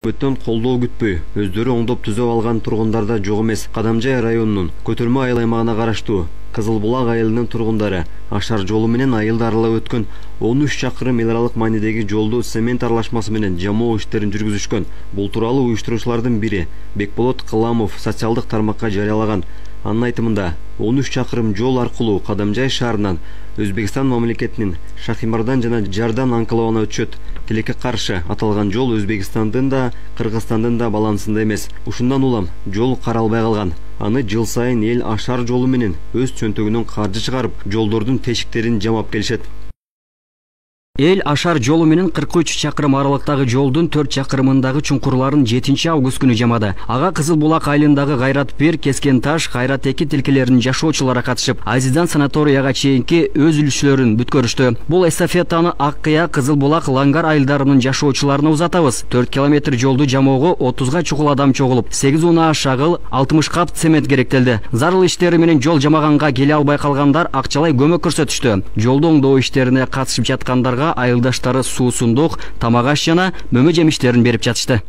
Өттөн колдоо күтпөй, өздөрү оңдоп түзөп алган тургундарда жок эмес. Кадамжай районунун Көтөрмө айыл аймагына караштуу Кызыл Булак айылынын тургундары Ашар жолу менен айылды аралап өткөн 13 чакырым эл аралык маанидеги жолду цемент аралашмасы менен жамоо иштерин жүргүзүшкөн. Бул тууралуу уюштуруучулардын бири Бекболот Кыламов социалдык тармакка жарыялаган. Анын айтымында 13 чакырым жол аркылуу Кадамжай шаарынан Өзбекстан мамлекетинин Шахимардан жана Жардан анклавына өтүшөт. Тилекке каршы аталган жол Өзбекстандын да, Кыргызстандын да балансында эмес. Ушундан улам жол каралбай калган. Аны жыл сайын эл Ашар жолу менен өз чөнтөгүнөн каржы чыгарып, жолдордун тешиктерин жамап келишет. Эл Ашар жолу менен 43 чакырым аралыктагы жолдун 4 чакырымындагы чуңкурларын 7 август күнү жамады. Ага Кызыл Булак айылындагы Кайрат 1, Кескен Таш, Кайрат 2 тилкелеринин жашоочулары катышып, Азиздан санаторияга чейинки өз үлүшлөрүн бүткөрүштү. Бул эстафетаны Аккыя, Кызыл Булак, Лангар айылдарынын жашоочуларына узатабыз. 4 километр жолду жамоого 30га чукул адам чогулуп, 8 унаа шагыл, 60 кап цемент керектелди. Зарыл иштери менен жол жамаганга келе албай калгандар акчалай көмөк көрсөтүштү. Жолду оңдоо иштерине катышып жаткандарга айылдаштары суусундук, тамак аш жана мөмө жемиштерин берип жатышты.